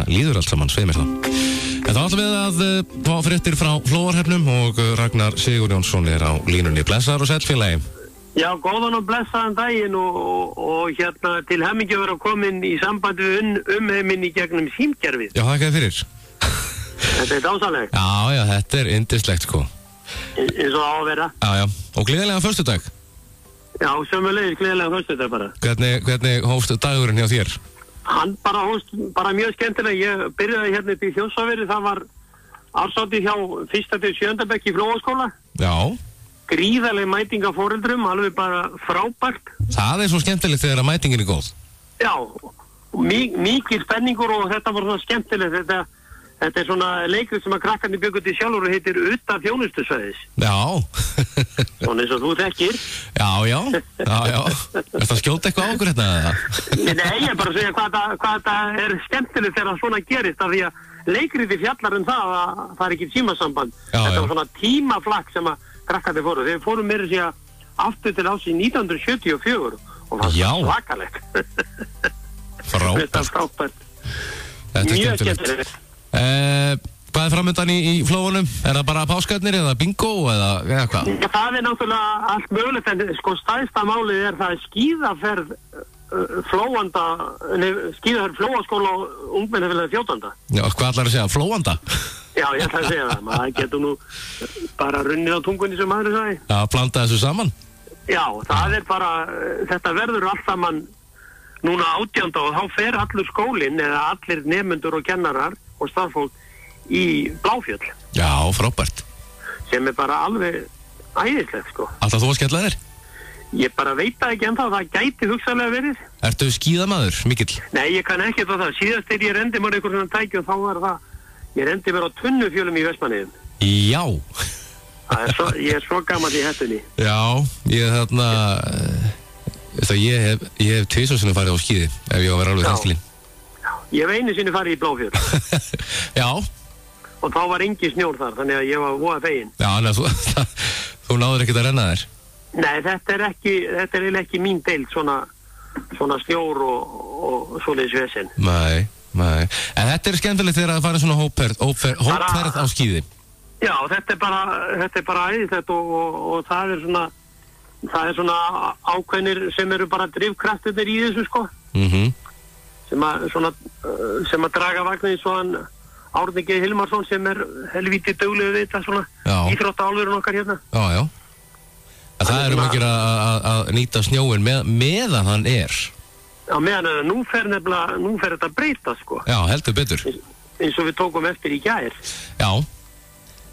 líður allt saman, sveið mér það. En þá ætlum við að fá fréttir frá Flóarhefnum og Ragnar Sigurjónsson á línunni. Blessaður og sæll félagi. Já, góðan og blessaðan daginn og hérna til hamingju vera komin í sambandi við umheiminn í gegnum símkerfið. Já, þakka þér fyrir. Þetta er dásalegt. Já, þetta er yndislegt sko. Eins og á að vera. Já, og gleðilegan föstudag. Já, sömulegis gleðilegan föstudag bara. Hvernig hófst dagurinn hjá þér? Hann bara mjög skemmtileg. Ég byrjaði hérna upp í Þjórsárveri, það var árshátíð hjá 1. til 7. bekk í Flóaskóla. Já. Gríðarleg mæting af foreldrum, alveg bara frábært. Það er svo skemmtilegt þegar að mætingin er góð. Já, mikið spenningur og þetta var svona skemmtilegt. Þetta er svona leikur sem að krakkarnir byggur til sjálfur og heitir utan þjónustusvæðis. Já. Svona eins og þú þekkir. Já. Er það skjóta eitthvað á okkur hérna? Nei, ég er bara að segja hvað þetta er skemmtilegt þegar svona gerist, af því að leikriti fjallar það að það er ekki tímasamband. Þetta var svona tímaflakk sem að krakkarnir fóru. Þeir fóru meira að segja aftur til árs í 1974 og það var svakalegt. Frábært. Þetta er mjög skemmtilegt. Hvað er framöndan í Flóanum? Er það bara páskarnir eða bingo eða hvað? Já, það er náttúrulega allt mögulegt, en sko stærsta málið er það skíðaferð skíðaferð Flóaskóla og ungmennafélagið 14. Já, hvað ætlar að segja? Flóanda? Já, ég ætla að segja það. Maður getur nú bara runnið á tungunni sem maður sagði. Já, blanda þessu saman? Já, það er bara, þetta verður allt saman núna 18. og þá fer allur skólinn eða allir nemendur og kennarar og starffólk í Bláfjöll. Já, frábært. Sem er bara alveg æðislegt, sko. Alltaf þú að skella þér? Ég bara veit það ekki ennþá, það gæti hugsanlega verið. Ertu skíðamaður, mikill? Nei, ég kann ekki það. Síðast þegar ég rendi mér einhver svona tæki og þá var það, ég rendi mér á Tunnufjölum í Vestmannaeyjum. Já. Ég er svo gamall í hettunni. Já, ég hef tvisvarsinnum farið á skíði, ef ég á að vera alveg hreinskilinn. Ég hef einu sinni farið í Bláfjöll. Já. Og þá var engin snjór þar, þannig að ég var voða feginn. Já, þú náður ekkert að renna þér? Nei, þetta er ekki mín deild, svona snjór og svoleiðis vesen. Nei. En þetta er skemmtilegt þegar að fara svona hópferð á skíði. Já, þetta er bara æðislegt og það er svona ákveðnir sem eru bara drifkraftirnir í þessu, sko. Sem að draga vagnin svo hann Árni G. Hilmarsson sem er helvítið duglegur við þetta svona íþróttaálfurinn okkar hérna. Já. Það er ekki að nýta snjóin meðan hann er. Já, meðan nú fer þetta að breyta, sko. Já, heldur betur. Eins og við tókum eftir í gær. Já.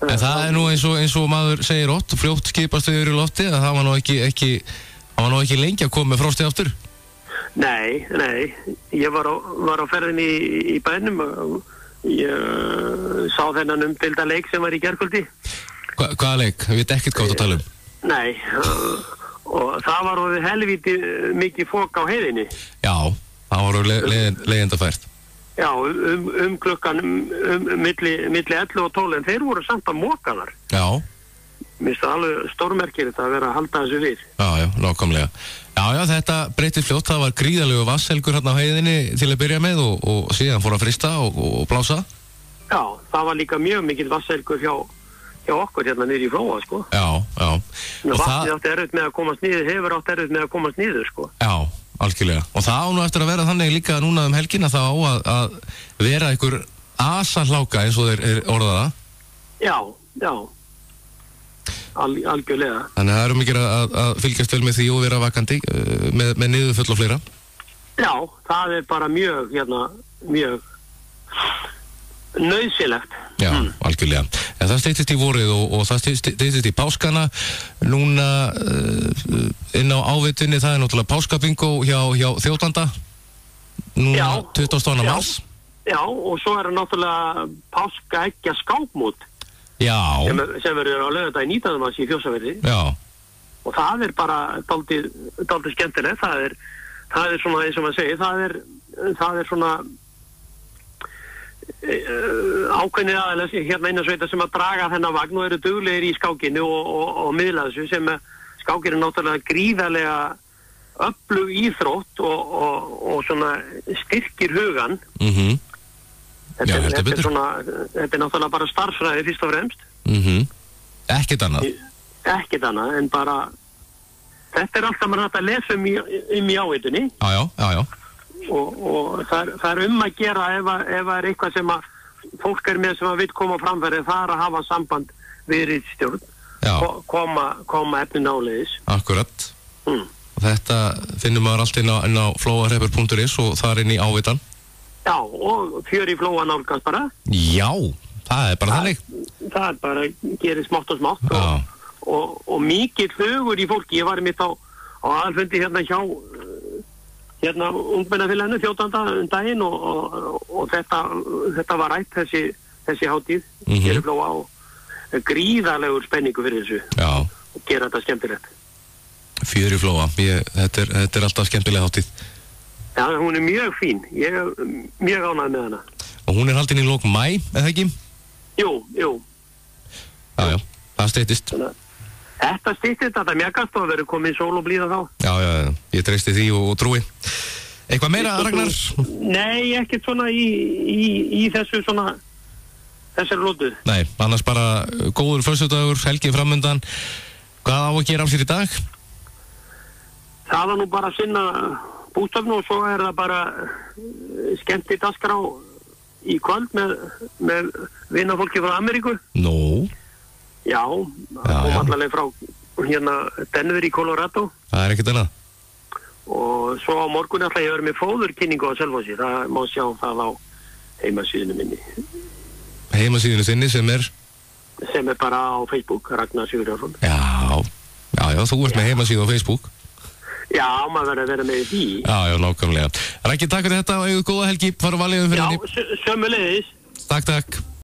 En það er nú eins og maður segir fljótt skipast þau í lofti að það var nú ekki lengi að koma með frostið aftur. Nei, ég var á ferðinni í bænum og ég sá þennan umdeilda leik sem var í gærkvöldi. Hvaða leik? Ég veit ekkert hvað þú tala um. Nei, og það var orðið helvíti mikið fólk á heiðinni. Já, það var leiðindafært. Já, klukkan milli 11 og 12, en þeir voru samt að moka þar. Já. Mér finnst það alveg stórmerkir þetta að vera að halda þessu við. Já, nákvæmlega. Já, þetta breytti fljótt, það var gríðalegu vasshelgur hérna á heiðinni til að byrja með og síðan fór að frista og blása. Já, það var líka mjög mikill vasshelgur hjá okkur hérna niður í Flóa, sko. Já. Vatnið átti erfitt með að komast niður, hefur átti erfitt með að komast niður, sko. Já, algjörlega. Og það á nú eftir að vera þannig líka núna helgina þá að vera einhver asahláka eins og þeir orðaða. Já. Algjörlega. Þannig að það eru mikið að fylgjast vel með því og vera vakandi með niðurföll og fleira. Já, það er bara mjög nauðsynlegt. Já, algjörlega. En það styttist í vorið og það styttist í páskana. Núna inn á ávitunni, það er náttúrulega páskabingo hjá Þjóðlanda. Núna 22. mars. Já, og svo er það náttúrulega páskaeggja skápmót. Já. Sem verður á laugardaginn 19. mars í Þjórsárveri. Já. Og það er bara dálítið skemmtilegt. Það er svona, eins og maður segir, það er svona ákveðnir aðeins hérna innan sveita sem að draga þennan vagn og eru duglegir í skákinu og miðla þessu, sem skákir er náttúrulega gríðarlega öflug íþrótt og svona styrkir hugan. Þetta er náttúrulega bara starffræði fyrst og fremst. Ekkert annað. Ekkert annað, en bara þetta er alltaf maður hægt að lesa í áheitunni. Já. Og það er að gera ef það er eitthvað sem að fólk er með sem að vill koma á framfæri, það er að hafa samband við ritstjórn, koma efni náleiðis. Akkurat. Og þetta finnum maður allt inn á flóahrepur.is og þar inn í ávitan. Já, og fjör í flóa nálgast bara. Já, það er bara þannig. Það er bara, gerir smátt og smátt og mikið hugur í fólki. Ég var mitt á aðalfundi hérna ungmennafélaginu 14. daginn og þetta var rætt þessi hátíð fyrir flóa og gríðarlegur spenningu fyrir þessu. Já. Og gera þetta skemmtilegt. Fjör í flóa, þetta er alltaf skemmtileg hátíð. Já, hún er mjög fín. Ég er mjög ánægð með hana. Og hún er haldin í lok maí, eða ekki? Jú. Já, það styttist. Þetta styttist, þetta mjagast og verður komið sól og blíða þá. Já, ég treysti því og trúi. Eitthvað meira, Ragnar? Nei, ekkert svona í þessu svona, þessari lótu. Nei, annars bara góður föstudagur, helgi framöndan. Hvað á að gera á sér í dag? Það var nú bara að sinna bústafn og svo er það bara skemmti dagskrá í kvöld með vinafólki frá Ameríku. Nú? Já, og allavega frá hérna Denver í Colorado. Það er ekkert annað. Og svo á morgun ætla ég að vera með fóðurkynningu á Selfossi. Það má sjá það á heimasíðinu minni. Heimasíðinu þinni sem er? Sem er bara á Facebook, Ragnar Sigurjónsson. Já, þú ert með heimasíðu á Facebook. Já, maður verður að vera með því. Já, nákvæmlega. Raggi, takk fyrir þetta og eigðu góða helgi. Fara valið fyrir henni. Já, sömuleiðis. Takk.